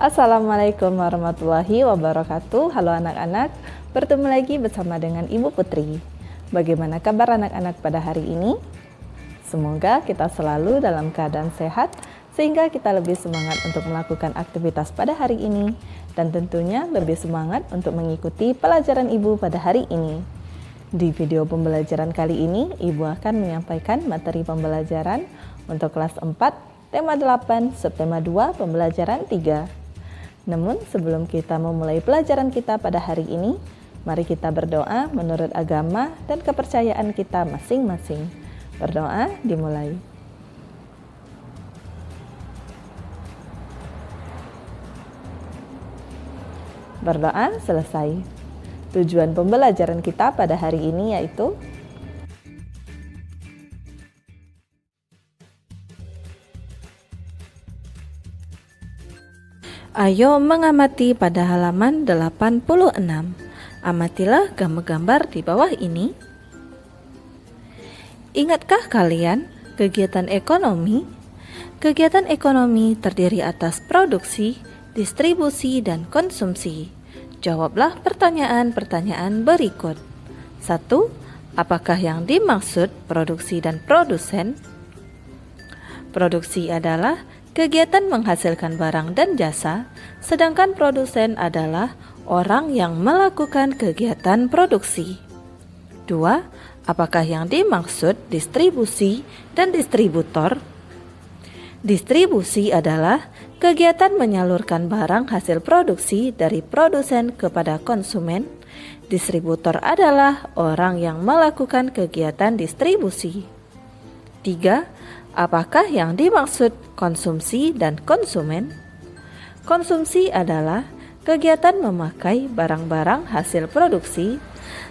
Assalamualaikum warahmatullahi wabarakatuh. Halo anak-anak, bertemu lagi bersama dengan Ibu Putri. Bagaimana kabar anak-anak pada hari ini? Semoga kita selalu dalam keadaan sehat sehingga kita lebih semangat untuk melakukan aktivitas pada hari ini dan tentunya lebih semangat untuk mengikuti pelajaran Ibu pada hari ini. Di video pembelajaran kali ini, Ibu akan menyampaikan materi pembelajaran untuk kelas 4, tema 8, subtema 2, pembelajaran 3. Namun sebelum kita memulai pelajaran kita pada hari ini, mari kita berdoa menurut agama dan kepercayaan kita masing-masing. Berdoa dimulai. Berdoa selesai. Tujuan pembelajaran kita pada hari ini yaitu ayo mengamati pada halaman 86. Amatilah gambar-gambar di bawah ini. Ingatkah kalian kegiatan ekonomi? Kegiatan ekonomi terdiri atas produksi, distribusi, dan konsumsi. Jawablah pertanyaan-pertanyaan berikut. 1. Apakah yang dimaksud produksi dan produsen? Produksi adalah kegiatan menghasilkan barang dan jasa, sedangkan produsen adalah orang yang melakukan kegiatan produksi. 2. Apakah yang dimaksud distribusi dan distributor? Distribusi adalah kegiatan menyalurkan barang hasil produksi dari produsen kepada konsumen. Distributor adalah orang yang melakukan kegiatan distribusi. 3. Apakah yang dimaksud konsumsi dan konsumen? Konsumsi adalah kegiatan memakai barang-barang hasil produksi,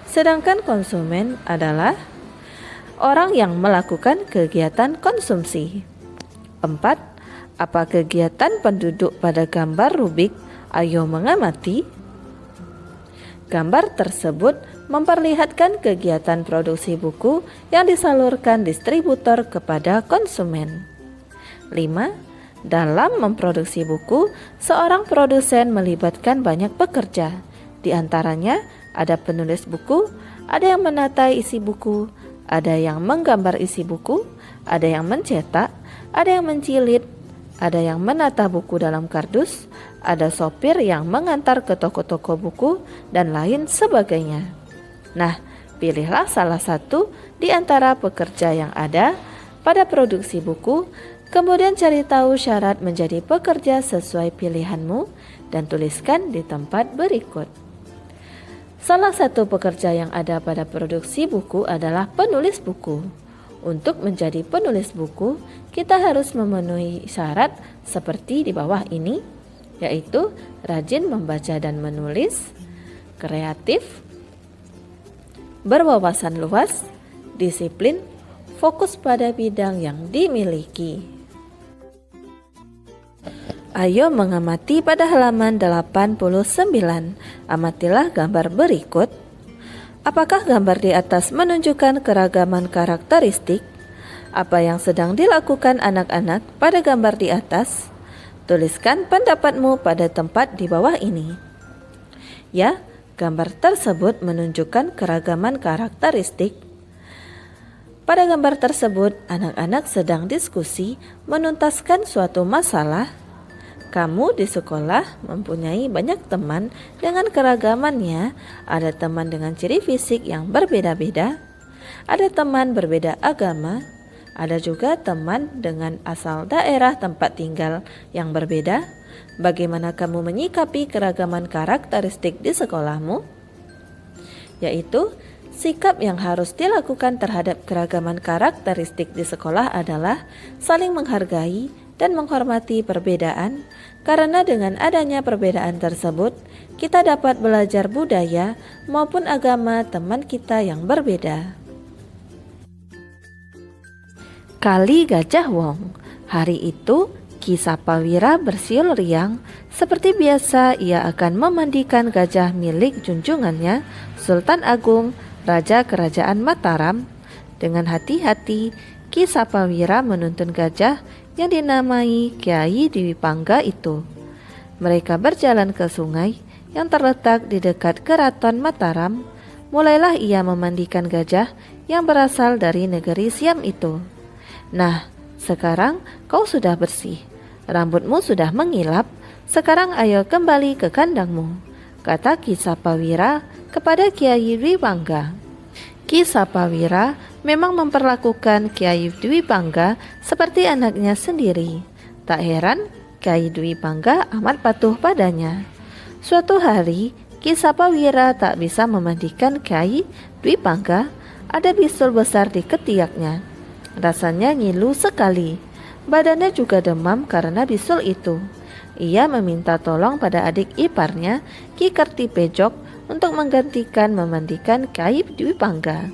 sedangkan konsumen adalah orang yang melakukan kegiatan konsumsi. 4. Apa kegiatan penduduk pada gambar Rubik? Ayo mengamati. Gambar tersebut memperlihatkan kegiatan produksi buku yang disalurkan distributor kepada konsumen. 5. Dalam memproduksi buku, seorang produsen melibatkan banyak pekerja. Di antaranya ada penulis buku, ada yang menata isi buku, ada yang menggambar isi buku, ada yang mencetak, ada yang mencilid, ada yang menata buku dalam kardus, ada sopir yang mengantar ke toko-toko buku, dan lain sebagainya. Nah, pilihlah salah satu di antara pekerja yang ada pada produksi buku, kemudian cari tahu syarat menjadi pekerja sesuai pilihanmu, dan tuliskan di tempat berikut. Salah satu pekerja yang ada pada produksi buku adalah penulis buku. Untuk menjadi penulis buku, kita harus memenuhi syarat seperti di bawah ini, yaitu rajin membaca dan menulis, kreatif, berwawasan luas, disiplin, fokus pada bidang yang dimiliki. Ayo mengamati pada halaman 89. Amatilah gambar berikut. Apakah gambar di atas menunjukkan keragaman karakteristik? Apa yang sedang dilakukan anak-anak pada gambar di atas? Tuliskan pendapatmu pada tempat di bawah ini. Ya, gambar tersebut menunjukkan keragaman karakteristik. Pada gambar tersebut, anak-anak sedang diskusi menuntaskan suatu masalah. Kamu di sekolah mempunyai banyak teman dengan keragamannya. Ada teman dengan ciri fisik yang berbeda-beda, ada teman berbeda agama, ada juga teman dengan asal daerah tempat tinggal yang berbeda. Bagaimana kamu menyikapi keragaman karakteristik di sekolahmu? Yaitu, sikap yang harus dilakukan terhadap keragaman karakteristik di sekolah adalah saling menghargai dan menghormati perbedaan, karena dengan adanya perbedaan tersebut, kita dapat belajar budaya maupun agama teman kita yang berbeda. Kali Gajah Wong. Hari itu, Ki Sapawira bersiul riang. Seperti biasa, ia akan memandikan gajah milik junjungannya, Sultan Agung, Raja Kerajaan Mataram. Dengan hati-hati, Ki Sapawira menuntun gajah yang dinamai Kiai Dwi Pangga itu. mereka berjalan ke sungai yang terletak di dekat keraton Mataram. Mulailah ia memandikan gajah yang berasal dari negeri Siam itu. Nah, sekarang kau sudah bersih, rambutmu sudah mengilap, sekarang ayo kembali ke kandangmu, kata Ki Sapawira kepada Kyai Dwi Pangga. Ki Sapawira memang memperlakukan Kyai Dwi Pangga seperti anaknya sendiri. Tak heran Kyai Dwi Pangga amat patuh padanya. Suatu hari Ki Sapawira tak bisa memandikan Kyai Dwi Pangga. Ada bisul besar di ketiaknya. Rasanya ngilu sekali. Badannya juga demam karena bisul itu. Ia meminta tolong pada adik iparnya Ki Kertipejok untuk menggantikan memandikan Kyai Dwi Pangga.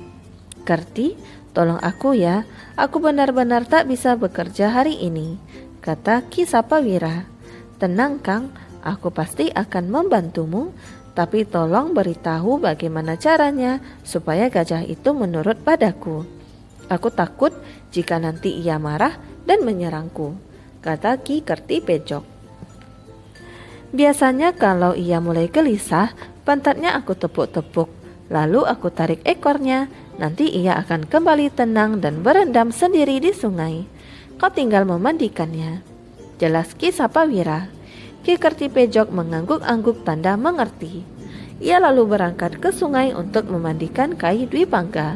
"Kerti, tolong aku ya, aku benar-benar tak bisa bekerja hari ini," kata Ki Sapawira. "Tenang Kang, aku pasti akan membantumu, tapi tolong beritahu bagaimana caranya supaya gajah itu menurut padaku. Aku takut jika nanti ia marah dan menyerangku," kata Ki Kertipejok. "Biasanya kalau ia mulai gelisah, pantatnya aku tepuk-tepuk, lalu aku tarik ekornya, nanti ia akan kembali tenang dan berendam sendiri di sungai. Kau tinggal memandikannya," jelas Ki Sapawira. Ki Kertipejok mengangguk-angguk tanda mengerti. Ia lalu berangkat ke sungai untuk memandikan Kyai Dwi Pangga.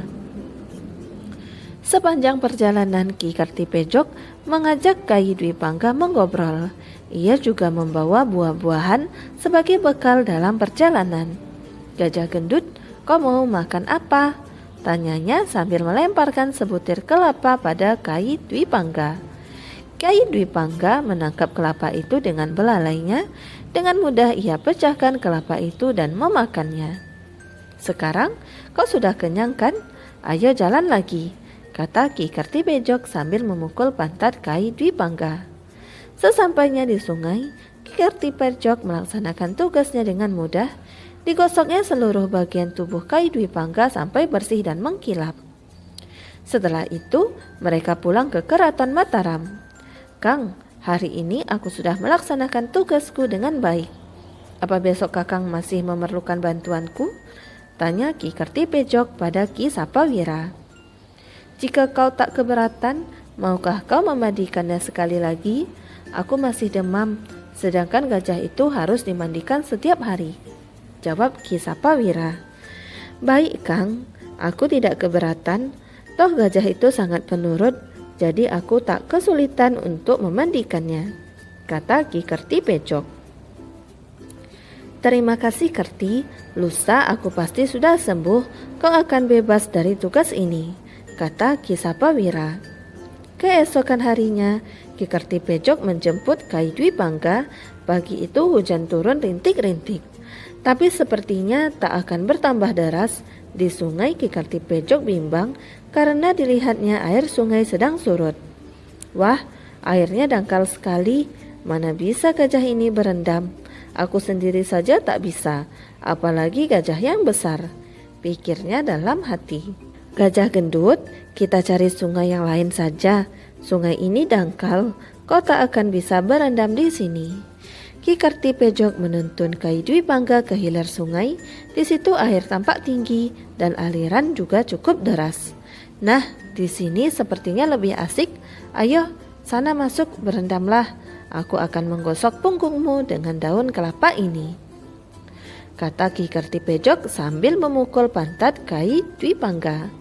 Sepanjang perjalanan Ki Kertipejok mengajak Kyai Dwi Pangga mengobrol. Ia juga membawa buah-buahan sebagai bekal dalam perjalanan. "Gajah gendut, kau mau makan apa?" tanyanya sambil melemparkan sebutir kelapa pada Kyai Dwi Pangga. Kyai Dwi Pangga menangkap kelapa itu dengan belalainya. Dengan mudah ia pecahkan kelapa itu dan memakannya. "Sekarang kau sudah kenyang kan? Ayo jalan lagi," kata Ki Kertipejok sambil memukul pantat Kyai Dwi Pangga. Sesampainya di sungai, Ki Kertipejok melaksanakan tugasnya dengan mudah. Digosoknya seluruh bagian tubuh Kyai Dwi Pangga sampai bersih dan mengkilap. Setelah itu mereka pulang ke keraton Mataram. "Kang, hari ini aku sudah melaksanakan tugasku dengan baik. Apa besok Kakang masih memerlukan bantuanku?" tanya Ki Kertipejok pada Ki Sapawira. "Jika kau tak keberatan, maukah kau memandikannya sekali lagi? Aku masih demam, sedangkan gajah itu harus dimandikan setiap hari," jawab Ki Sapawira. "Baik Kang, aku tidak keberatan. Toh gajah itu sangat penurut, jadi aku tak kesulitan untuk memandikannya," kata Ki Kertipejok. "Terima kasih Kerti, lusa aku pasti sudah sembuh, kau akan bebas dari tugas ini," kata Ki Sapawira. Keesokan harinya, Ki Kertipejok menjemput Kyai Dwi Pangga. Pagi itu hujan turun rintik-rintik, tapi sepertinya tak akan bertambah deras. Di sungai Ki Kertipejok bimbang karena dilihatnya air sungai sedang surut. "Wah, airnya dangkal sekali, mana bisa gajah ini berendam? Aku sendiri saja tak bisa, apalagi gajah yang besar," pikirnya dalam hati. "Gajah gendut, kita cari sungai yang lain saja. Sungai ini dangkal, kau tak akan bisa berendam di sini." Ki Kertipejok menuntun Kyai Dwi Pangga ke hilir sungai. Di situ air tampak tinggi dan aliran juga cukup deras. "Nah, di sini sepertinya lebih asik. Ayo, sana masuk berendamlah. Aku akan menggosok punggungmu dengan daun kelapa ini," kata Ki Kertipejok sambil memukul pantat Kyai Dwi Pangga.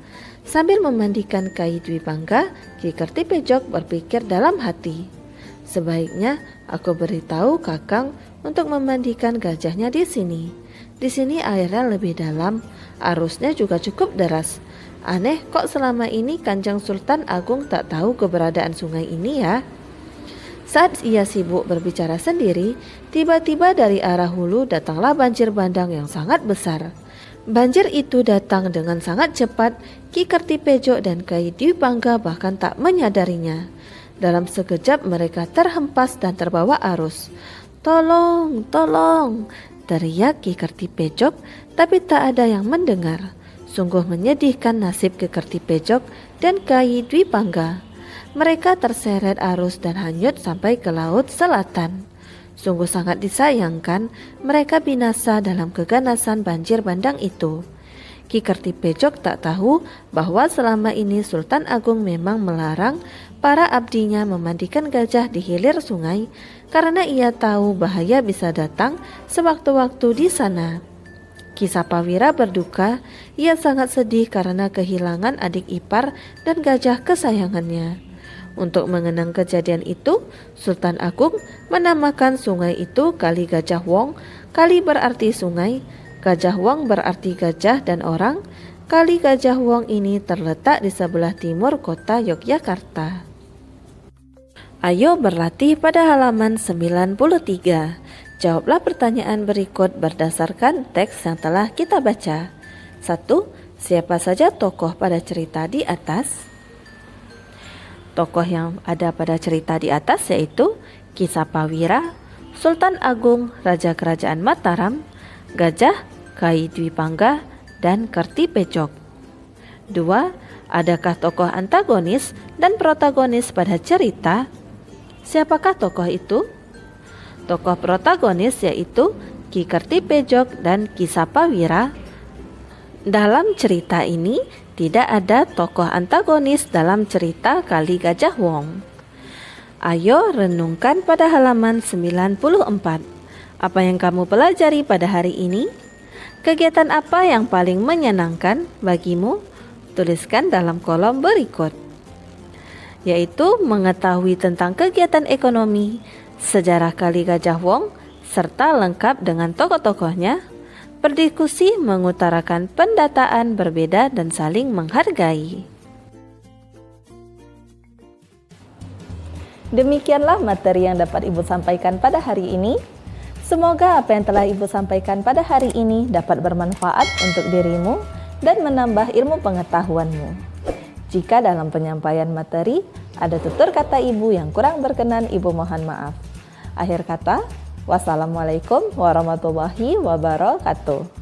Sambil memandikan Kyai Dwi Pangga, Ki Kertipejok berpikir dalam hati, "Sebaiknya aku beritahu Kakang untuk memandikan gajahnya di sini. Di sini airnya lebih dalam, arusnya juga cukup deras. Aneh kok selama ini Kanjeng Sultan Agung tak tahu keberadaan sungai ini ya." Saat ia sibuk berbicara sendiri, tiba-tiba dari arah hulu datanglah banjir bandang yang sangat besar. Banjir itu datang dengan sangat cepat. Ki Kertipejok dan Kyai Dwi Pangga bahkan tak menyadarinya. Dalam sekejap mereka terhempas dan terbawa arus. "Tolong, tolong!" teriak Ki Kertipejok, tapi tak ada yang mendengar. Sungguh menyedihkan nasib Ki Kertipejok dan Kyai Dwi Pangga. Mereka terseret arus dan hanyut sampai ke laut selatan. Sungguh sangat disayangkan mereka binasa dalam keganasan banjir bandang itu. Ki Kertipejok tak tahu bahwa selama ini Sultan Agung memang melarang para abdinya memandikan gajah di hilir sungai karena ia tahu bahaya bisa datang sewaktu-waktu di sana. Ki Sapawira berduka, ia sangat sedih karena kehilangan adik ipar dan gajah kesayangannya. Untuk mengenang kejadian itu, Sultan Agung menamakan sungai itu Kali Gajah Wong. Kali berarti sungai, Gajah Wong berarti gajah dan orang. Kali Gajah Wong ini terletak di sebelah timur kota Yogyakarta. Ayo berlatih pada halaman 93. Jawablah pertanyaan berikut berdasarkan teks yang telah kita baca. 1. Siapa saja tokoh pada cerita di atas? Tokoh yang ada pada cerita di atas yaitu Ki Sapawira, Sultan Agung Raja Kerajaan Mataram, Gajah, Kai Dwi Pangga, dan Kertipejok. 2. Adakah tokoh antagonis dan protagonis pada cerita? Siapakah tokoh itu? Tokoh protagonis yaitu Ki Kertipejok dan Ki Sapawira. Dalam cerita ini tidak ada tokoh antagonis dalam cerita Kali Gajah Wong. Ayo renungkan pada halaman 94. Apa yang kamu pelajari pada hari ini? Kegiatan apa yang paling menyenangkan bagimu? Tuliskan dalam kolom berikut. Yaitu mengetahui tentang kegiatan ekonomi, sejarah Kali Gajah Wong, serta lengkap dengan tokoh-tokohnya. Berdiskusi mengutarakan pendataan berbeda dan saling menghargai. Demikianlah materi yang dapat Ibu sampaikan pada hari ini. Semoga apa yang telah Ibu sampaikan pada hari ini dapat bermanfaat untuk dirimu dan menambah ilmu pengetahuanmu. Jika dalam penyampaian materi ada tutur kata Ibu yang kurang berkenan, Ibu mohon maaf. Akhir kata, wassalamualaikum warahmatullahi wabarakatuh.